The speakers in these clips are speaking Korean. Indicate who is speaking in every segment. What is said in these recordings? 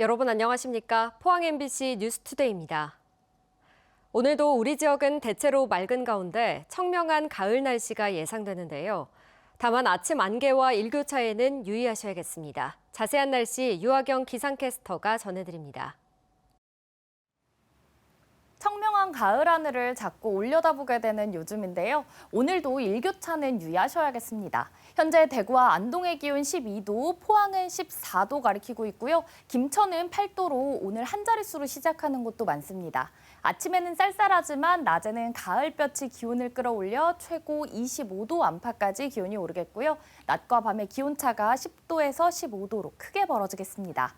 Speaker 1: 여러분 안녕하십니까? 포항 MBC 뉴스투데이입니다. 오늘도 우리 지역은 대체로 맑은 가운데 청명한 가을 날씨가 예상되는데요. 다만 아침 안개와 일교차에는 유의하셔야겠습니다. 자세한 날씨 유아경 기상캐스터가 전해드립니다.
Speaker 2: 청명한 가을 하늘을 자꾸 올려다보게 되는 요즘인데요. 오늘도 일교차는 유의하셔야겠습니다. 현재 대구와 안동의 기온 12도, 포항은 14도 가리키고 있고요. 김천은 8도로 오늘 한 자릿수로 시작하는 곳도 많습니다. 아침에는 쌀쌀하지만 낮에는 가을볕이 기온을 끌어올려 최고 25도 안팎까지 기온이 오르겠고요. 낮과 밤의 기온차가 10도에서 15도로 크게 벌어지겠습니다.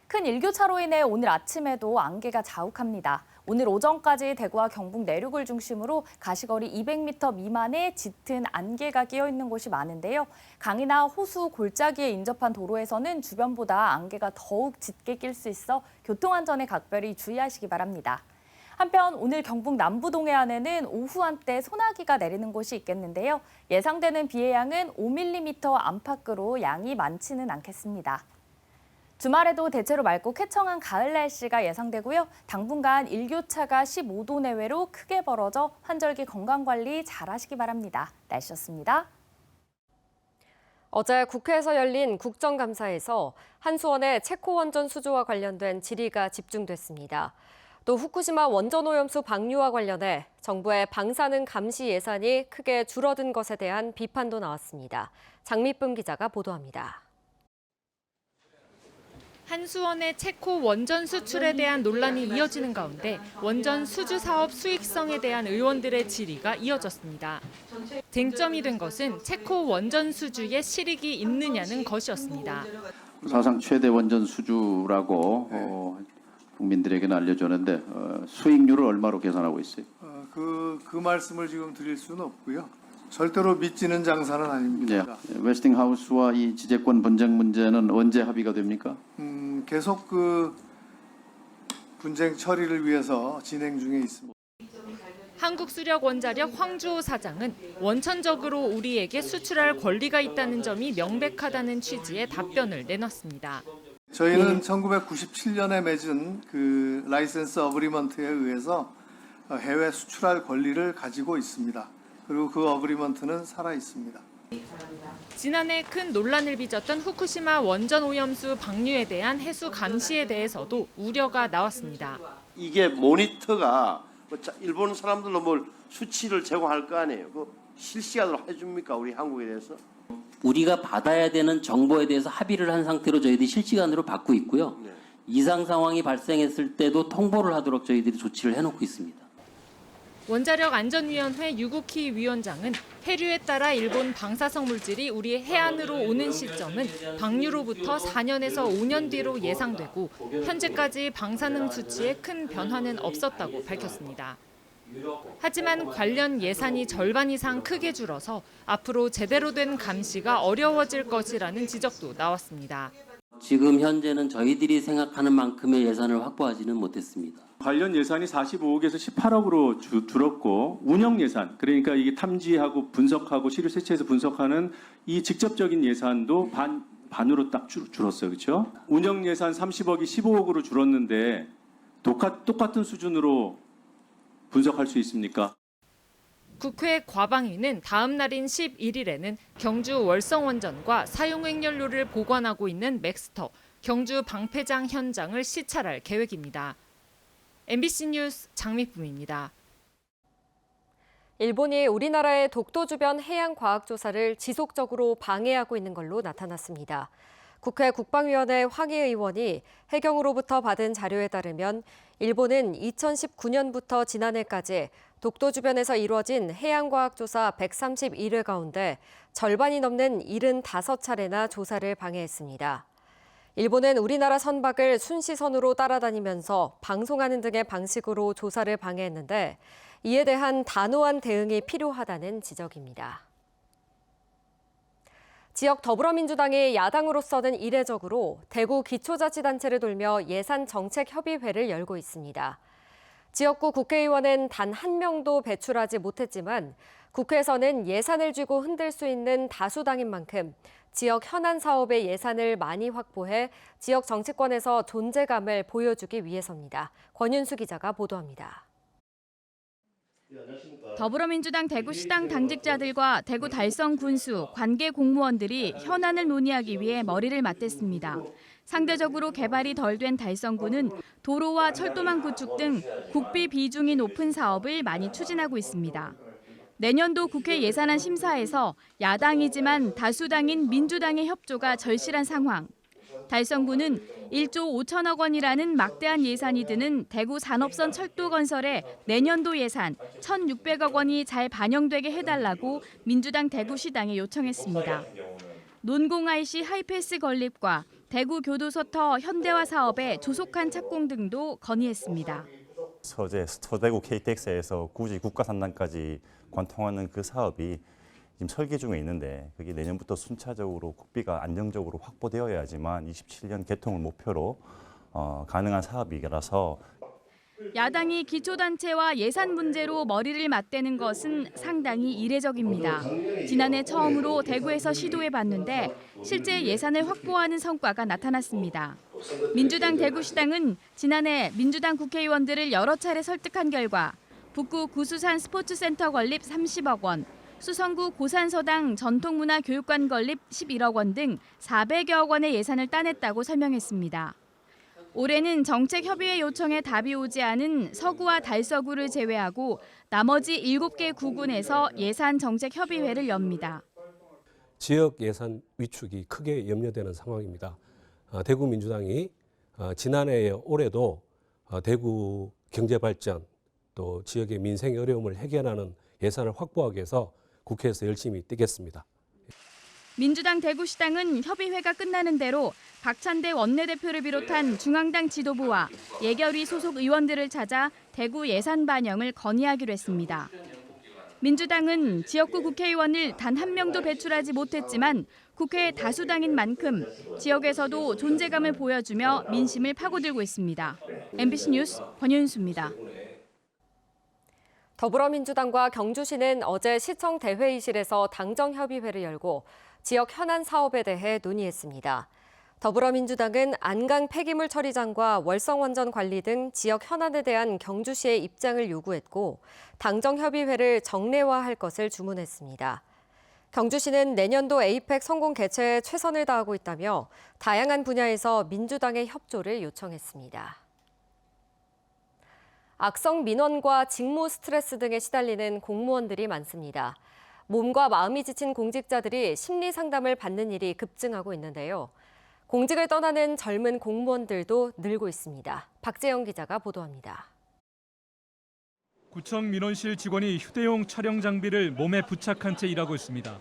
Speaker 2: 큰 일교차로 인해 오늘 아침에도 안개가 자욱합니다. 오늘 오전까지 대구와 경북 내륙을 중심으로 가시거리 200m 미만의 짙은 안개가 끼어 있는 곳이 많은데요. 강이나 호수, 골짜기에 인접한 도로에서는 주변보다 안개가 더욱 짙게 낄 수 있어 교통안전에 각별히 주의하시기 바랍니다. 한편 오늘 경북 남부 동해안에는 오후 한때 소나기가 내리는 곳이 있겠는데요. 예상되는 비의 양은 5mm 안팎으로 양이 많지는 않겠습니다. 주말에도 대체로 맑고 쾌청한 가을 날씨가 예상되고요. 당분간 일교차가 15도 내외로 크게 벌어져 환절기 건강관리 잘하시기 바랍니다. 날씨였습니다.
Speaker 1: 어제 국회에서 열린 국정감사에서 한수원의 체코 원전 수주와 관련된 질의가 집중됐습니다. 또 후쿠시마 원전오염수 방류와 관련해 정부의 방사능 감시 예산이 크게 줄어든 것에 대한 비판도 나왔습니다. 장미쁨 기자가 보도합니다.
Speaker 3: 한수원의 체코 원전 수출에 대한 논란이 이어지는 가운데 원전 수주 사업 수익성에 대한 의원들의 질의가 이어졌습니다. 쟁점이 된 것은 체코 원전 수주에 실익이 있느냐는 것이었습니다.
Speaker 4: 사상 최대 원전 수주라고 국민들에게는 알려졌는데 수익률을 얼마로 계산하고 있어요?
Speaker 5: 그 말씀을 지금 드릴 수는 없고요. 절대로 믿지는 장사는 아닙니다.
Speaker 4: 네. 웨스팅하우스와 이 지재권 분쟁 문제는 언제 합의가 됩니까?
Speaker 5: 계속 그 분쟁 처리를 위해서 진행 중에 있습니다.
Speaker 3: 한국수력원자력 황주호 사장은 원천적으로 우리에게 수출할 권리가 있다는 점이 명백하다는 취지의 답변을 내놨습니다.
Speaker 5: 저희는 1997년에 맺은 그 라이센스 어그리먼트에 의해서 해외 수출할 권리를 가지고 있습니다. 그리고 그 어그리먼트는 살아 있습니다.
Speaker 3: 지난해 큰 논란을 빚었던 후쿠시마 원전 오염수 방류에 대한 해수 감시에 대해서도 우려가 나왔습니다.
Speaker 6: 이게 모니터가 일본 사람들로 뭘 수치를 제공할 거 아니에요. 그 실시간으로 해줍니까 우리 한국에 대해서?
Speaker 7: 우리가 받아야 되는 정보에 대해서 합의를 한 상태로 저희들이 실시간으로 받고 있고요.
Speaker 6: 네.
Speaker 7: 이상 상황이 발생했을 때도 통보를 하도록 저희들이 조치를 해놓고 있습니다.
Speaker 3: 원자력안전위원회 유구키 위원장은 해류에 따라 일본 방사성 물질이 우리 해안으로 오는 시점은 방류로부터 4년에서 5년 뒤로 예상되고 현재까지 방사능 수치에 큰 변화는 없었다고 밝혔습니다. 하지만 관련 예산이 절반 이상 크게 줄어서 앞으로 제대로 된 감시가 어려워질 것이라는 지적도 나왔습니다.
Speaker 7: 지금 현재는 저희들이 생각하는 만큼의 예산을 확보하지는 못했습니다.
Speaker 8: 관련 예산이 45억에서 18억으로 줄었고 운영 예산, 그러니까 이게 탐지하고 분석하고 시료 세체해서 분석하는 이 직접적인 예산도 반으로 딱 줄었어요. 그렇죠? 운영 예산 30억이 15억으로 줄었는데 똑같은 수준으로 분석할 수 있습니까?
Speaker 3: 국회 과방위는 다음 날인 11일에는 경주 월성원전과 사용행연료를 보관하고 있는 맥스터, 경주 방패장 현장을 시찰할 계획입니다. MBC 뉴스 장미쁨입니다.
Speaker 1: 일본이 우리나라의 독도 주변 해양 과학 조사를 지속적으로 방해하고 있는 걸로 나타났습니다. 국회 국방위원회 황희 의원이 해경으로부터 받은 자료에 따르면 일본은 2019년부터 지난해까지 독도 주변에서 이루어진 해양과학조사 131회 가운데 절반이 넘는 75차례나 조사를 방해했습니다. 일본은 우리나라 선박을 순시선으로 따라다니면서 방송하는 등의 방식으로 조사를 방해했는데 이에 대한 단호한 대응이 필요하다는 지적입니다. 지역 더불어민주당이 야당으로서는 이례적으로 대구 기초자치단체를 돌며 예산정책협의회를 열고 있습니다. 지역구 국회의원은 단 한 명도 배출하지 못했지만 국회에서는 예산을 쥐고 흔들 수 있는 다수당인 만큼 지역 현안 사업의 예산을 많이 확보해 지역 정치권에서 존재감을 보여주기 위해서입니다. 권윤수 기자가 보도합니다.
Speaker 9: 더불어민주당 대구시당 당직자들과 대구 달성 군수, 관계 공무원들이 현안을 논의하기 위해 머리를 맞댔습니다. 상대적으로 개발이 덜 된 달성구는 도로와 철도망 구축 등 국비 비중이 높은 사업을 많이 추진하고 있습니다. 내년도 국회 예산안 심사에서 야당이지만 다수당인 민주당의 협조가 절실한 상황. 달성구는 1조 5천억 원이라는 막대한 예산이 드는 대구 산업선 철도 건설에 내년도 예산 1,600억 원이 잘 반영되게 해달라고 민주당 대구시당에 요청했습니다. 논공 IC 하이패스 건립과 대구 교도소터 현대화 사업의 조속한 착공 등도 건의했습니다.
Speaker 10: 서대구 KTX에서 굳이 국가산단까지 관통하는 그 사업이 지금 설계 중에 있는데 그게 내년부터 순차적으로 국비가 안정적으로 확보되어야지만 27년 개통을 목표로 가능한 사업이라서
Speaker 9: 야당이 기초단체와 예산 문제로 머리를 맞대는 것은 상당히 이례적입니다. 지난해 처음으로 대구에서 시도해봤는데 실제 예산을 확보하는 성과가 나타났습니다. 민주당 대구시당은 지난해 민주당 국회의원들을 여러 차례 설득한 결과 북구 구수산 스포츠센터 건립 30억 원, 수성구 고산서당 전통문화교육관 건립 11억 원 등 400여억 원의 예산을 따냈다고 설명했습니다. 올해는 정책협의회 요청에 답이 오지 않은 서구와 달서구를 제외하고 나머지 7개 구군에서 예산정책협의회를 엽니다.
Speaker 11: 지역 예산 위축이 크게 염려되는 상황입니다. 대구 민주당이 지난해 올해도 대구 경제발전 또 지역의 민생의 어려움을 해결하는 예산을 확보하기 위해서 국회에서 열심히 뛰겠습니다.
Speaker 9: 민주당 대구시당은 협의회가 끝나는 대로 박찬대 원내대표를 비롯한 중앙당 지도부와 예결위 소속 의원들을 찾아 대구 예산 반영을 건의하기로 했습니다. 민주당은 지역구 국회의원을 단 한 명도 배출하지 못했지만 국회 다수당인 만큼 지역에서도 존재감을 보여주며 민심을 파고들고 있습니다. MBC 뉴스 권윤수입니다.
Speaker 1: 더불어민주당과 경주시는 어제 시청 대회의실에서 당정협의회를 열고 지역 현안 사업에 대해 논의했습니다. 더불어민주당은 안강 폐기물 처리장과 월성원전 관리 등 지역 현안에 대한 경주시의 입장을 요구했고 당정협의회를 정례화할 것을 주문했습니다. 경주시는 내년도 에이펙 성공 개최에 최선을 다하고 있다며 다양한 분야에서 민주당의 협조를 요청했습니다. 악성 민원과 직무 스트레스 등에 시달리는 공무원들이 많습니다. 몸과 마음이 지친 공직자들이 심리 상담을 받는 일이 급증하고 있는데요. 공직을 떠나는 젊은 공무원들도 늘고 있습니다. 박재영 기자가 보도합니다.
Speaker 12: 구청 민원실 직원이 휴대용 촬영 장비를 몸에 부착한 채 일하고 있습니다.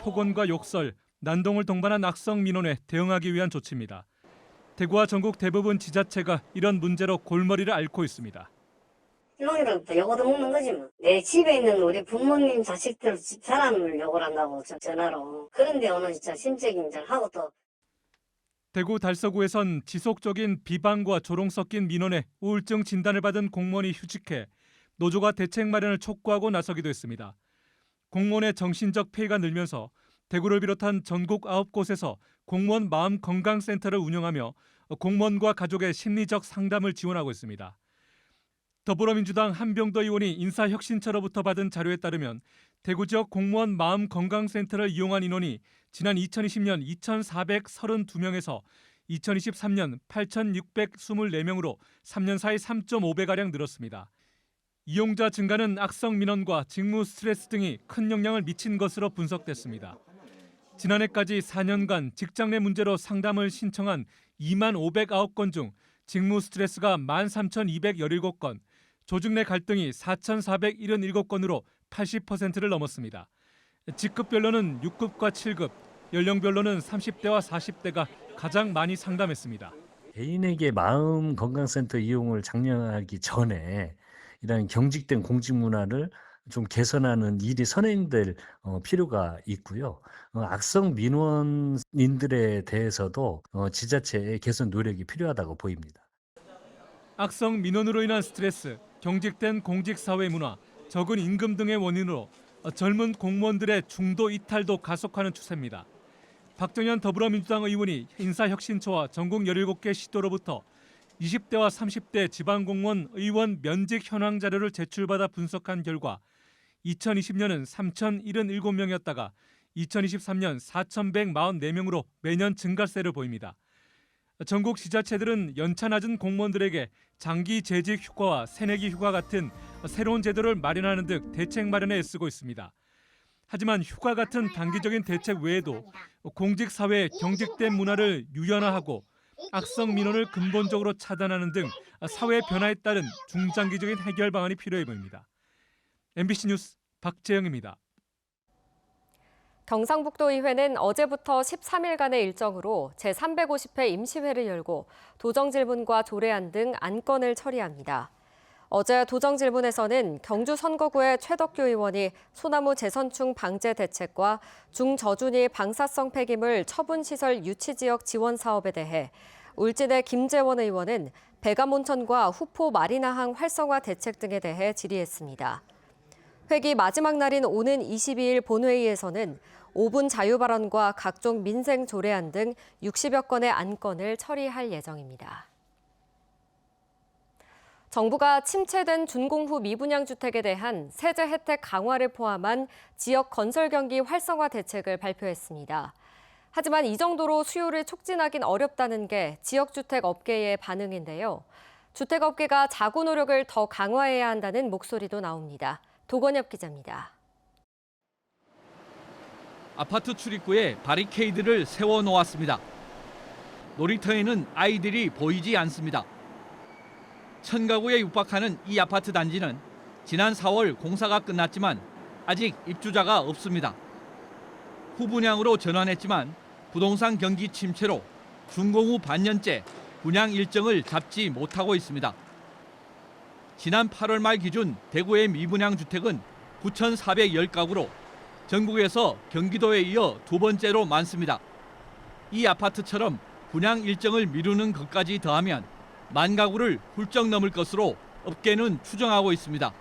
Speaker 12: 폭언과 욕설, 난동을 동반한 악성 민원에 대응하기 위한 조치입니다. 대구와 전국 대부분 지자체가 이런 문제로 골머리를 앓고 있습니다.
Speaker 13: 일롱이로부터 욕을 먹는 거지 뭐. 내 집에 있는 우리 부모님 자식들 집 사람을 욕을 한다고 전화로. 그런데 오늘 진짜 심적인 하고 또.
Speaker 12: 대구 달서구에선 지속적인 비방과 조롱 섞인 민원에 우울증 진단을 받은 공무원이 휴직해 노조가 대책 마련을 촉구하고 나서기도 했습니다. 공무원의 정신적 피해가 늘면서 대구를 비롯한 전국 9곳에서 공무원 마음건강센터를 운영하며 공무원과 가족의 심리적 상담을 지원하고 있습니다. 더불어민주당 한병도 의원이 인사혁신처로부터 받은 자료에 따르면 대구 지역 공무원 마음건강센터를 이용한 인원이 지난 2020년 2,432명에서 2023년 8,624명으로 3년 사이 3.5배가량 늘었습니다. 이용자 증가는 악성 민원과 직무 스트레스 등이 큰 영향을 미친 것으로 분석됐습니다. 지난해까지 4년간 직장 내 문제로 상담을 신청한 2만 509건 중 직무 스트레스가 13,217건, 조직 내 갈등이 4,477건으로 80%를 넘었습니다. 직급별로는 6급과 7급, 연령별로는 30대와 40대가 가장 많이 상담했습니다.
Speaker 14: 개인에게 마음건강센터 이용을 장려하기 전에 이런 경직된 공직 문화를 좀 개선하는 일이 선행될 필요가 있고요. 악성 민원인들에 대해서도 지자체의 개선 노력이 필요하다고 보입니다.
Speaker 12: 악성 민원으로 인한 스트레스, 경직된 공직사회 문화, 적은 임금 등의 원인으로 젊은 공무원들의 중도 이탈도 가속하는 추세입니다. 박정현 더불어민주당 의원이 인사혁신처와 전국 17개 시도로부터 20대와 30대 지방공무원 의원 면직 현황 자료를 제출받아 분석한 결과 2020년은 3,077명이었다가 2023년 4,144명으로 매년 증가세를 보입니다. 전국 지자체들은 연차 낮은 공무원들에게 장기 재직 휴가와 새내기 휴가 같은 새로운 제도를 마련하는 등 대책 마련에 애쓰고 있습니다. 하지만 휴가 같은 단기적인 대책 외에도 공직사회의 경직된 문화를 유연화하고 악성 민원을 근본적으로 차단하는 등 사회 변화에 따른 중장기적인 해결 방안이 필요해 보입니다. MBC 뉴스 박재영입니다.
Speaker 1: 경상북도의회는 어제부터 13일간의 일정으로 제350회 임시회를 열고 도정질문과 조례안 등 안건을 처리합니다. 어제 도정질문에서는 경주 선거구의 최덕규 의원이 소나무 재선충 방제 대책과 중저준위 방사성 폐기물 처분시설 유치지역 지원 사업에 대해 울진의 김재원 의원은 백암온천과 후포 마리나항 활성화 대책 등에 대해 질의했습니다. 회기 마지막 날인 오는 22일 본회의에서는 5분 자유발언과 각종 민생 조례안 등 60여 건의 안건을 처리할 예정입니다. 정부가 침체된 준공후 미분양 주택에 대한 세제 혜택 강화를 포함한 지역 건설 경기 활성화 대책을 발표했습니다. 하지만 이 정도로 수요를 촉진하긴 어렵다는 게 지역주택 업계의 반응인데요. 주택업계가 자구 노력을 더 강화해야 한다는 목소리도 나옵니다. 도건엽 기자입니다.
Speaker 15: 아파트 출입구에 바리케이드를 세워놓았습니다. 놀이터에는 아이들이 보이지 않습니다. 1000가구에 육박하는 이 아파트 단지는 지난 4월 공사가 끝났지만 아직 입주자가 없습니다. 후분양으로 전환했지만 부동산 경기 침체로 준공 후 반년째 분양 일정을 잡지 못하고 있습니다. 지난 8월 말 기준 대구의 미분양 주택은 9,410가구로 전국에서 경기도에 이어 두 번째로 많습니다. 이 아파트처럼 분양 일정을 미루는 것까지 더하면 10,000가구를 훌쩍 넘을 것으로 업계는 추정하고 있습니다.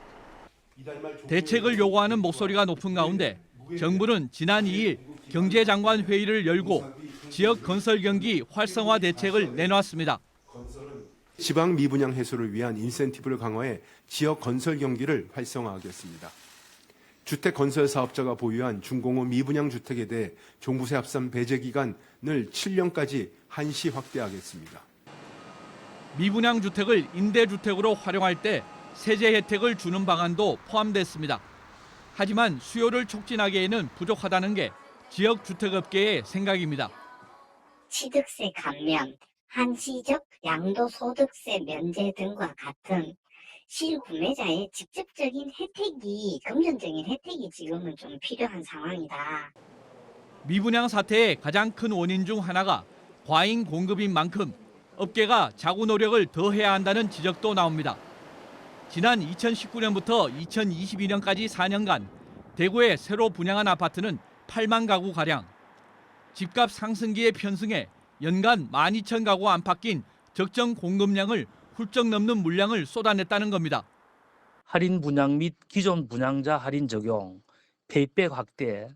Speaker 15: 대책을 요구하는 목소리가 높은 가운데 정부는 지난 2일 경제장관 회의를 열고 지역 건설 경기 활성화 대책을 내놨습니다.
Speaker 16: 지방 미분양 해소를 위한 인센티브를 강화해 지역 건설 경기를 활성화하겠습니다. 주택 건설 사업자가 보유한 준공후 미분양 주택에 대해 종부세 합산 배제 기간을 7년까지 한시 확대하겠습니다.
Speaker 15: 미분양 주택을 임대주택으로 활용할 때 세제 혜택을 주는 방안도 포함됐습니다. 하지만 수요를 촉진하기에는 부족하다는 게 지역 주택업계의 생각입니다.
Speaker 13: 취득세 감면, 한시적 양도소득세 면제 등과 같은 실구매자의 직접적인 혜택이, 금전적인 혜택이 지금은 좀 필요한 상황이다.
Speaker 15: 미분양 사태의 가장 큰 원인 중 하나가 과잉 공급인 만큼 업계가 자구 노력을 더 해야 한다는 지적도 나옵니다. 지난 2019년부터 2022년까지 4년간 대구에 새로 분양한 아파트는 8만 가구가량. 집값 상승기에 편승해 연간 12,000가구 안팎인 적정 공급량을 훌쩍 넘는 물량을 쏟아냈다는 겁니다.
Speaker 17: 할인 분양 및 기존 분양자 할인 적용, 페이백 확대,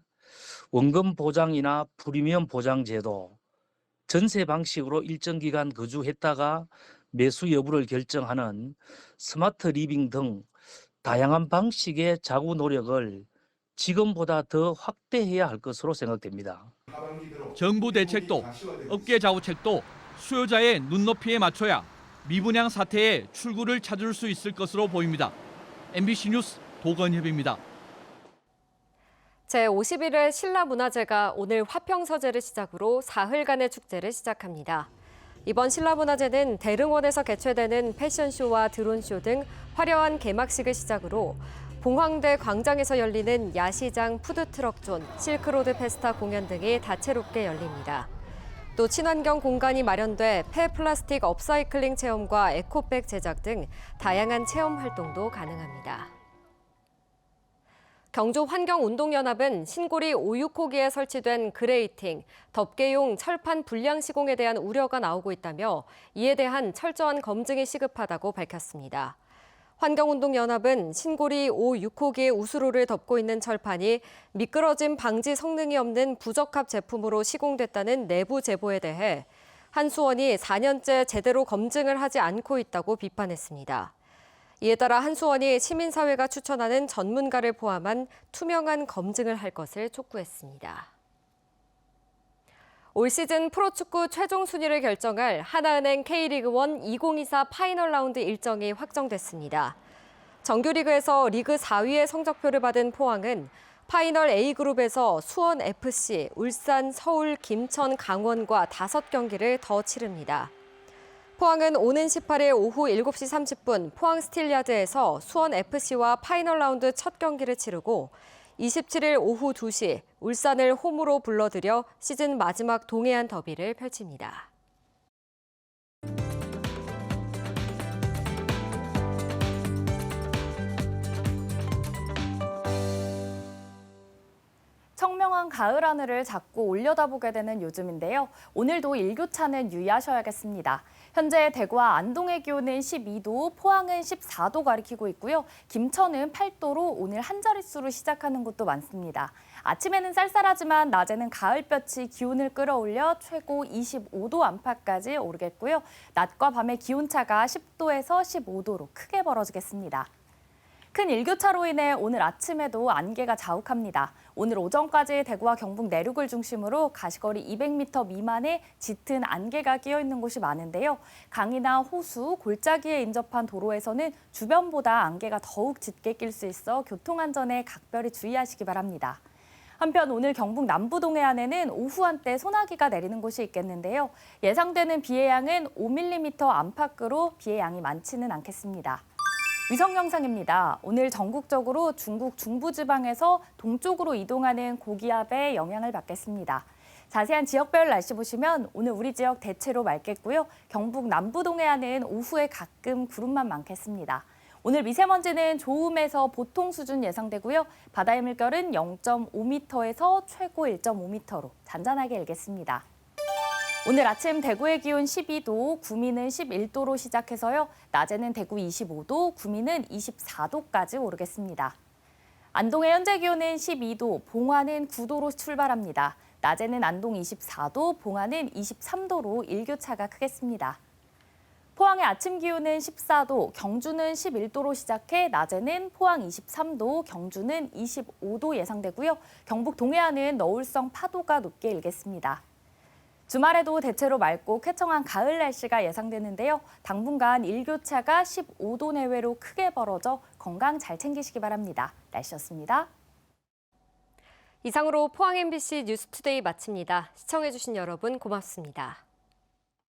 Speaker 17: 원금 보장이나 프리미엄 보장 제도, 전세 방식으로 일정 기간 거주했다가 매수 여부를 결정하는 스마트 리빙 등 다양한 방식의 자구 노력을 지금보다 더 확대해야 할 것으로 생각됩니다.
Speaker 15: 정부 대책도 업계 좌우책도 수요자의 눈높이에 맞춰야 미분양 사태의 출구를 찾을 수 있을 것으로 보입니다. MBC 뉴스 도건협입니다.
Speaker 1: 제51회 신라문화제가 오늘 화평서재를 시작으로 사흘간의 축제를 시작합니다. 이번 신라문화제는 대릉원에서 개최되는 패션쇼와 드론쇼 등 화려한 개막식을 시작으로 봉황대 광장에서 열리는 야시장, 푸드트럭존, 실크로드 페스타 공연 등이 다채롭게 열립니다. 또 친환경 공간이 마련돼 폐플라스틱 업사이클링 체험과 에코백 제작 등 다양한 체험 활동도 가능합니다. 경주 환경운동연합은 신고리 오유코기에 설치된 그레이팅, 덮개용 철판 불량 시공에 대한 우려가 나오고 있다며 이에 대한 철저한 검증이 시급하다고 밝혔습니다. 환경운동연합은 신고리 5, 6호기의 우수로를 덮고 있는 철판이 미끄러짐 방지 성능이 없는 부적합 제품으로 시공됐다는 내부 제보에 대해 한수원이 4년째 제대로 검증을 하지 않고 있다고 비판했습니다. 이에 따라 한수원이 시민사회가 추천하는 전문가를 포함한 투명한 검증을 할 것을 촉구했습니다. 올 시즌 프로축구 최종 순위를 결정할 하나은행 K리그1 2024 파이널 라운드 일정이 확정됐습니다. 정규리그에서 리그 4위의 성적표를 받은 포항은 파이널 A그룹에서 수원FC, 울산, 서울, 김천, 강원과 5경기를 더 치릅니다. 포항은 오는 18일 오후 7시 30분 포항 스틸야드에서 수원FC와 파이널 라운드 첫 경기를 치르고 27일 오후 2시 울산을 홈으로 불러들여 시즌 마지막 동해안 더비를 펼칩니다.
Speaker 2: 청명한 가을 하늘을 자꾸 올려다보게 되는 요즘인데요. 오늘도 일교차는 유의하셔야겠습니다. 현재 대구와 안동의 기온은 12도, 포항은 14도 가리키고 있고요. 김천은 8도로 오늘 한 자릿수로 시작하는 곳도 많습니다. 아침에는 쌀쌀하지만 낮에는 가을볕이 기온을 끌어올려 최고 25도 안팎까지 오르겠고요. 낮과 밤의 기온차가 10도에서 15도로 크게 벌어지겠습니다. 큰 일교차로 인해 오늘 아침에도 안개가 자욱합니다. 오늘 오전까지 대구와 경북 내륙을 중심으로 가시거리 200m 미만의 짙은 안개가 끼어 있는 곳이 많은데요. 강이나 호수, 골짜기에 인접한 도로에서는 주변보다 안개가 더욱 짙게 낄 수 있어 교통안전에 각별히 주의하시기 바랍니다. 한편 오늘 경북 남부 동해안에는 오후 한때 소나기가 내리는 곳이 있겠는데요. 예상되는 비의 양은 5mm 안팎으로 비의 양이 많지는 않겠습니다. 위성 영상입니다. 오늘 전국적으로 중국 중부지방에서 동쪽으로 이동하는 고기압의 영향을 받겠습니다. 자세한 지역별 날씨 보시면 오늘 우리 지역 대체로 맑겠고요. 경북 남부 동해안은 오후에 가끔 구름만 많겠습니다. 오늘 미세먼지는 좋음에서 보통 수준 예상되고요. 바다의 물결은 0.5m에서 최고 1.5m로 잔잔하게 일겠습니다. 오늘 아침 대구의 기온 12도, 구미는 11도로 시작해서요. 낮에는 대구 25도, 구미는 24도까지 오르겠습니다. 안동의 현재 기온은 12도, 봉화는 9도로 출발합니다. 낮에는 안동 24도, 봉화는 23도로 일교차가 크겠습니다. 포항의 아침 기온은 14도, 경주는 11도로 시작해 낮에는 포항 23도, 경주는 25도 예상되고요. 경북 동해안은 너울성 파도가 높게 일겠습니다. 주말에도 대체로 맑고 쾌청한 가을 날씨가 예상되는데요. 당분간 일교차가 15도 내외로 크게 벌어져 건강 잘 챙기시기 바랍니다. 날씨였습니다.
Speaker 1: 이상으로 포항 MBC 뉴스투데이 마칩니다. 시청해주신 여러분 고맙습니다.